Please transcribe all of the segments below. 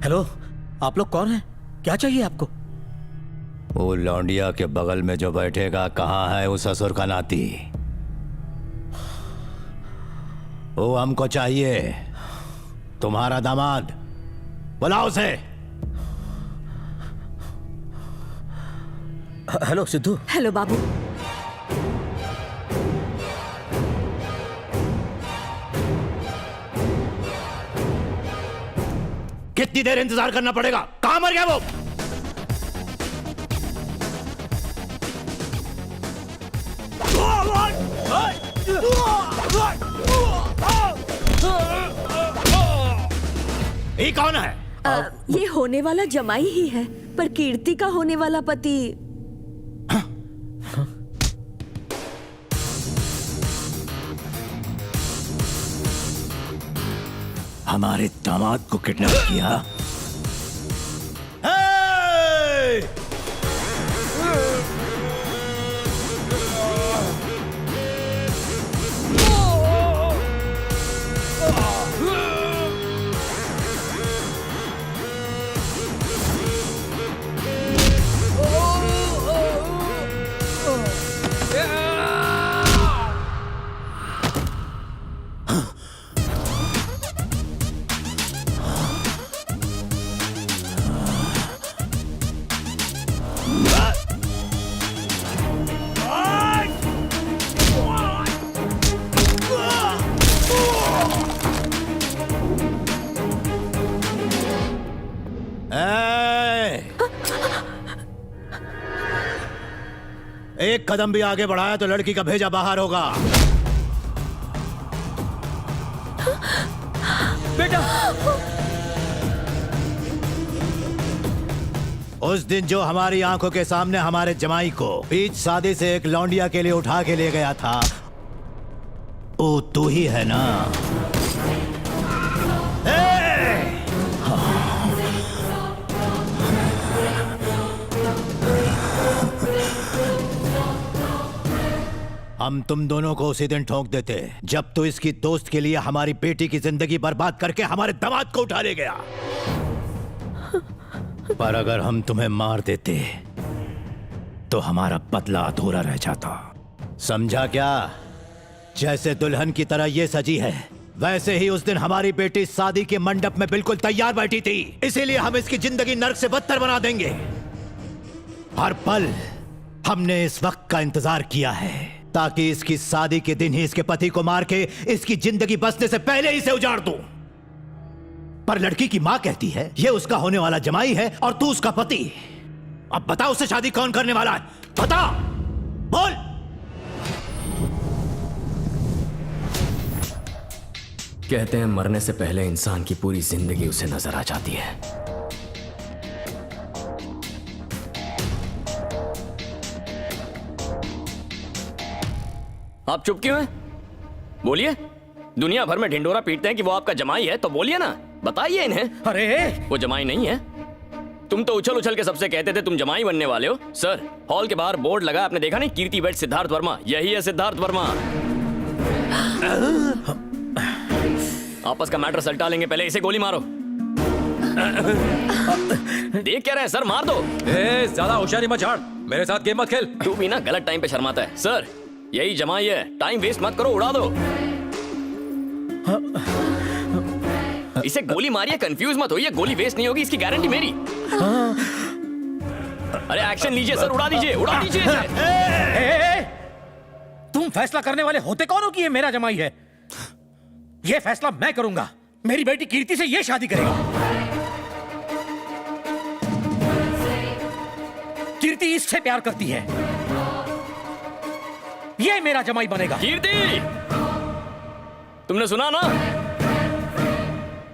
Hello, आप लोग कौन हैं? क्या चाहिए आपको? वो लौंडिया के बगल में जो बैठेगा कहाँ है उस ससुर का नाती? वो हमको चाहिए, तुम्हारा दामाद। बुलाओ उसे। हेलो सिद्धू। हेलो बाबू। कितनी देर इंतजार करना पड़ेगा? कहां मर गया वो? ये कौन है? ये होने वाला जमाई ही है, पर कीर्ति का होने वाला पति। हमारे दामाद को किडनैप किया? एक कदम भी आगे बढ़ाया तो लड़की का भेजा बाहर होगा। बेटा! उस दिन जो हमारी आंखों के सामने हमारे जमाई को बीच शादी से एक लौंडिया के लिए उठा के ले गया था, वो तू ही है ना? हम तुम दोनों को उसी दिन ठोक देते जब तू इसकी दोस्त के लिए हमारी बेटी की जिंदगी बर्बाद करके हमारे दामाद को उठा ले गया। पर अगर हम तुम्हें मार देते तो हमारा बदला अधूरा रह जाता। समझा क्या? जैसे दुल्हन की तरह ये सजी है, वैसे ही उस दिन हमारी बेटी शादी के मंडप में बिल्कुल तैयार बैठी थी। इसीलिए हम इसकी जिंदगी नर्क से बदतर बना देंगे। हर पल हमने इस वक्त का इंतजार किया है ताकि इसकी शादी के दिन ही इसके पति को मार के इसकी जिंदगी बसने से पहले ही से उजाड़ दूं। पर लड़की की मां कहती है ये उसका होने वाला जमाई है और तू उसका पति। अब बता, उससे शादी कौन करने वाला है? बता, बोल। कहते हैं मरने से पहले इंसान की पूरी जिंदगी उसे नजर आ जाती है। आप चुप क्यों हैं? बोलिए। दुनिया भर में ढिंडोरा पीटते हैं कि वो आपका जमाई है, तो बोलिए ना, बताइए इन्हें। अरे वो जमाई नहीं है। तुम तो उछल उछल के सबसे कहते थे तुम जमाई बनने वाले हो। सर, हॉल के बाहर बोर्ड लगा, आपने देखा नहीं? कीर्ति वेड सिद्धार्थ वर्मा। यही है सिद्धार्थ वर्मा। आपस का मैटर सलटा लेंगे, पहले इसे गोली मारो। देख क्या रहे हैं सर? मार दो। ज्यादा होशियारी मत झाड़, मेरे साथ गेम मत खेल। तू भी ना गलत टाइम पे शर्माता है। सर, यही जमाई है, टाइम वेस्ट मत करो, उड़ा दो। इसे गोली मारिए, कंफ्यूज मत होइए, गोली वेस्ट नहीं होगी, इसकी गारंटी मेरी। अरे एक्शन लीजिए सर, उड़ा दीजिए, उड़ा दीजिए इसे। तुम फैसला करने वाले होते कौन हो कि ये मेरा जमाई है? ये फैसला मैं करूंगा। मेरी बेटी कीर्ति से ये शादी करेगा। कीर्ति इससे प्यार करती है, ये मेरा जमाई बनेगा। कीर्ति, तुमने सुना ना?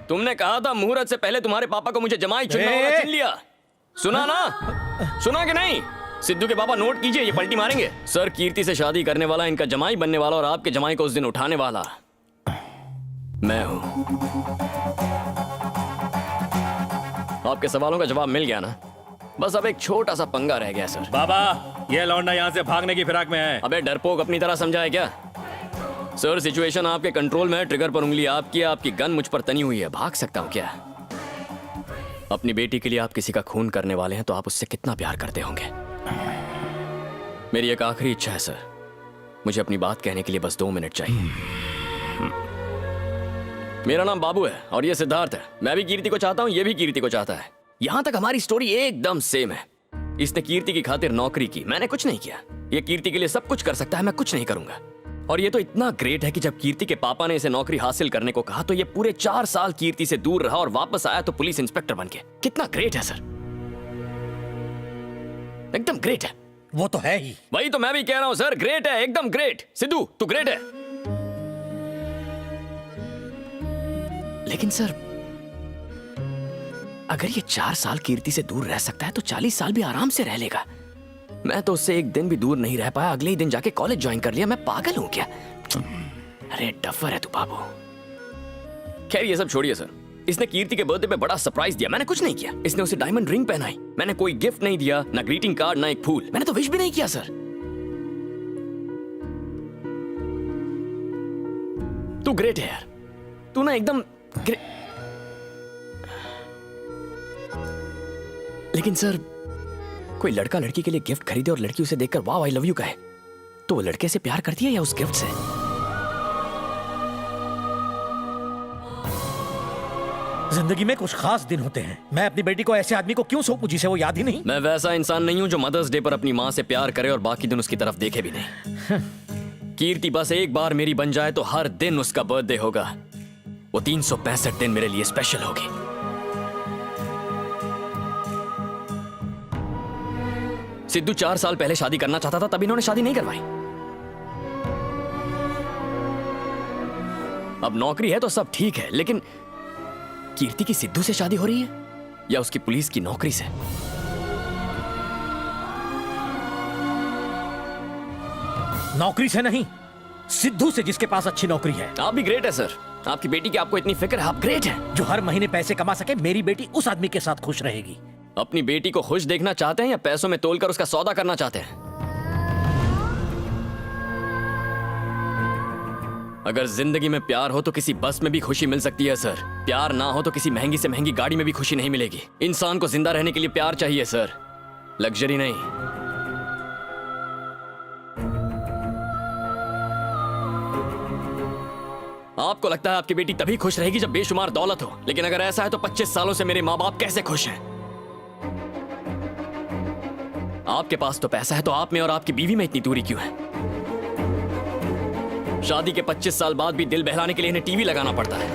तुमने कहा था मुहूर्त से पहले तुम्हारे पापा को मुझे जमाई चुनना होगा, चुन लिया। सुना ना? सुना कि नहीं? सिद्धू के पापा नोट कीजिए, ये पलटी मारेंगे। सर, कीर्ति से शादी करने वाला, इनका जमाई बनने वाला और आपके जमाई को उस दिन उठाने वाला मैं हूं। आपके सवालों का जवाब मिल गया ना? बस अब एक छोटा सा पंगा रह गया सर। बाबा, ये लौंडा यहाँ से भागने की फिराक में है। अबे डरपोक, अपनी तरह समझा है क्या? सर, सिचुएशन आपके कंट्रोल में है, ट्रिगर पर उंगली आपकी है, आपकी गन मुझ पर तनी हुई है, भाग सकता हूं क्या? अपनी बेटी के लिए आप किसी का खून करने वाले हैं तो आप उससे कितना प्यार करते होंगे। मेरी एक आखिरी इच्छा है सर, मुझे अपनी बात कहने के लिए बस 2 मिनट चाहिए। मेरा नाम बाबू है और ये सिद्धार्थ है। मैं भी कीर्ति को चाहता हूँ, ये भी कीर्ति को चाहता है। यहां तक हमारी स्टोरी एकदम सेम है। इसने कीर्ति की खातिर नौकरी की, मैंने कुछ नहीं किया। ये कीर्ति के लिए सब कुछ कर सकता है, मैं कुछ नहीं करूंगा। और ये तो इतना ग्रेट है कि जब कीर्ति के पापा ने इसे नौकरी हासिल करने को कहा तो ये पूरे 4 साल कीर्ति से दूर रहा और वापस आया तो पुलिस इंस्पेक्टर बन के। कितना ग्रेट है सर, एकदम ग्रेट है। वो तो है ही। वही तो मैं भी कह रहा हूं सर, ग्रेट है, एकदम ग्रेट। सिद्धू तू ग्रेट है। लेकिन सर अगर ये 4 साल कीर्ति से दूर रह सकता है तो 40 साल भी आराम से रह लेगा। मैं तो उससे एक दिन भी दूर नहीं रह पाया, अगले ही दिन जाके कॉलेज ज्वाइन कर लिया। मैं पागल हूं क्या? अरे डफर है तू बाबू। खैर ये सब छोड़िए सर, इसने कीर्ति के बर्थडे पे बड़ा सरप्राइज दिया, मैंने कुछ नहीं किया। इसने उसे डायमंड रिंग पहनाई, मैंने कोई गिफ्ट नहीं दिया, ना ग्रीटिंग कार्ड, ना एक फूल। मैंने तो विश भी नहीं किया सर। तू ग्रेट है यार, तू ना एकदम लेकिन सर कोई लड़का लड़की के लिए गिफ्ट खरीदे और लड़की उसे देखकर वाह आई लव यू कहे तो वो लड़के से प्यार करती है या उस गिफ्ट से? जिंदगी में कुछ खास दिन होते हैं। मैं अपनी बेटी को ऐसे आदमी को क्यों सौंपूं जिसे वो याद ही नहीं। मैं वैसा इंसान नहीं हूं जो मदर्स डे पर अपनी मां से प्यार करे और बाकी दिन उसकी तरफ देखे भी नहीं। कीर्ति बस एक बार मेरी बन जाए तो हर दिन उसका बर्थडे होगा। वो 365 दिन मेरे लिए स्पेशल होगी। सिद्धू 4 साल पहले शादी करना चाहता था, तब इन्होंने शादी नहीं करवाई। अब नौकरी है तो सब ठीक है, लेकिन कीर्ति की सिद्धू से शादी हो रही है या उसकी पुलिस की नौकरी से? नौकरी से नहीं, सिद्धू से, जिसके पास अच्छी नौकरी है। आप भी ग्रेट है सर, आपकी बेटी की आपको इतनी फिक्र है, आप ग्रेट है। जो हर महीने पैसे कमा सके, मेरी बेटी उस आदमी के साथ खुश रहेगी। अपनी बेटी को खुश देखना चाहते हैं या पैसों में तोलकर उसका सौदा करना चाहते हैं? अगर जिंदगी में प्यार हो तो किसी बस में भी खुशी मिल सकती है सर। प्यार ना हो तो किसी महंगी से महंगी गाड़ी में भी खुशी नहीं मिलेगी। इंसान को जिंदा रहने के लिए प्यार चाहिए सर, लग्जरी नहीं। आपको लगता है आपकी बेटी तभी खुश रहेगी जब बेशुमार दौलत हो, लेकिन अगर ऐसा है तो 25 सालों से मेरे माँ बाप कैसे खुश हैं? आपके पास तो पैसा है, तो आप में और आपकी बीवी में इतनी दूरी क्यों है? शादी के 25 साल बाद भी दिल बहलाने के लिए इन्हें टीवी लगाना पड़ता है।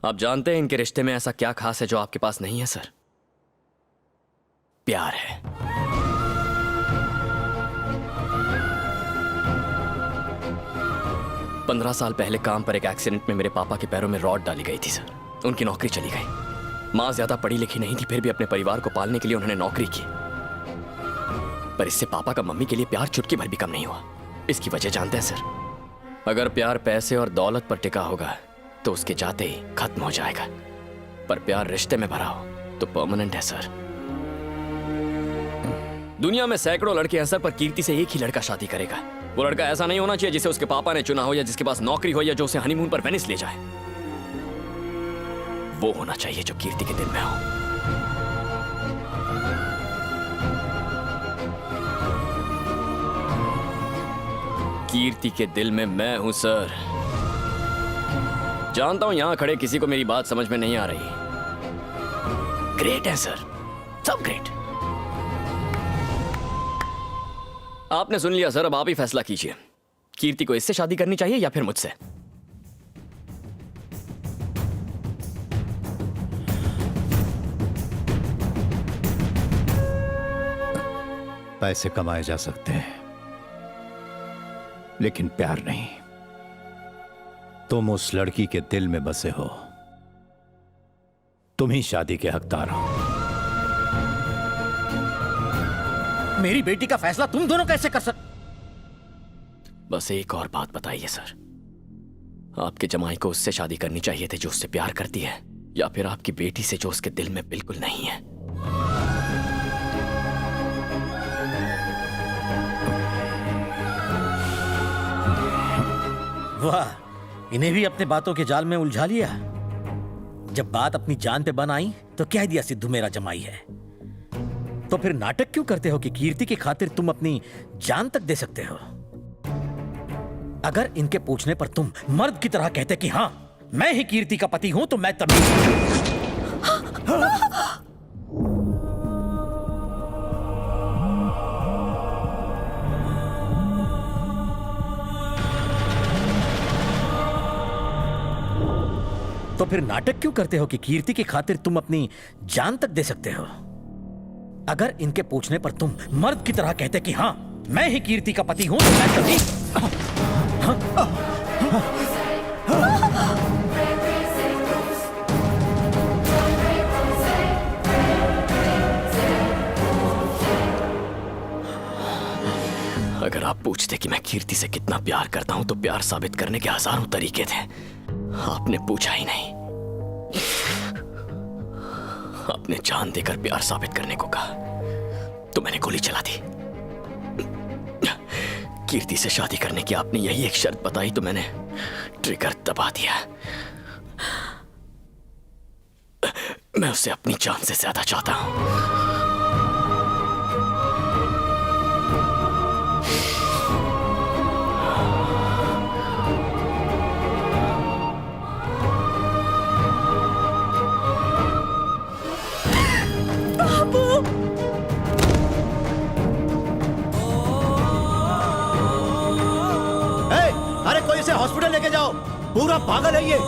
आप जानते हैं इनके रिश्ते में ऐसा क्या खास है जो आपके पास नहीं है सर? प्यार है। पंद्रह साल पहले काम पर एक एक्सीडेंट में मेरे पापा के पैरों में रॉड डाली गई थी सर। उनकी नौकरी चली गई। मां ज्यादा पढ़ी लिखी नहीं थी, फिर भी अपने परिवार को पालने के लिए उन्होंने नौकरी की। पर इससे पापा का मम्मी के लिए प्यार चुटकी भर भी कम नहीं हुआ। इसकी वजह जानते हैं सर? अगर प्यार पैसे और दौलत पर टिका होगा तो उसके जाते ही खत्म हो जाएगा, पर प्यार रिश्ते में भरा हो तो परमानेंट है सर। दुनिया में सैकड़ों लड़के हैं सर, पर कीर्ति से एक ही लड़का शादी करेगा। वो लड़का ऐसा नहीं होना चाहिए जिसे उसके पापा ने चुना हो, या जिसके पास नौकरी हो, या जो उसे हनीमून पर वेनिस ले जाए। वो होना चाहिए जो कीर्ति के दिल में हो। कीर्ति के दिल में मैं हूं सर। जानता हूं यहां खड़े किसी को मेरी बात समझ में नहीं आ रही। ग्रेट है सर, सब ग्रेट। आपने सुन लिया सर, अब आप ही फैसला कीजिए। कीर्ति को इससे शादी करनी चाहिए या फिर मुझसे? पैसे कमाए जा सकते हैं लेकिन प्यार नहीं। तुम उस लड़की के दिल में बसे हो, तुम ही शादी के हकदार हो। मेरी बेटी का फैसला तुम दोनों कैसे कर सकते? बस एक और बात बताइए सर, आपके जमाई को उससे शादी करनी चाहिए थी जो उससे प्यार करती है, या फिर आपकी बेटी से जो उसके दिल में बिल्कुल नहीं है? वाह, इन्हें भी अपने बातों के जाल में उलझा लिया। जब बात अपनी जान पे बन आई तो कह दिया सिद्धू मेरा जमाई है। तो फिर नाटक क्यों करते हो कि कीर्ति की खातिर तुम अपनी जान तक दे सकते हो? अगर इनके पूछने पर तुम मर्द की तरह कहते कि हाँ मैं ही कीर्ति का पति हूं तो मैं तभी तो फिर नाटक क्यों करते हो कि कीर्ति की खातिर तुम अपनी जान तक दे सकते हो? अगर इनके पूछने पर तुम मर्द की तरह कहते कि हाँ मैं ही कीर्ति का पति हूं तो मैं तभी अगर आप पूछते कि मैं कीर्ति से कितना प्यार करता हूं तो प्यार साबित करने के हजारों तरीके थे। आपने पूछा ही नहीं। आपने जान देकर प्यार साबित करने को कहा तो मैंने गोली चला दी। कीर्ति से शादी करने की आपने यही एक शर्त बताई तो मैंने ट्रिगर दबा दिया। मैं उसे अपनी जान से ज्यादा चाहता हूं। अरे कोई इसे हॉस्पिटल लेके जाओ, पूरा पागल है ये।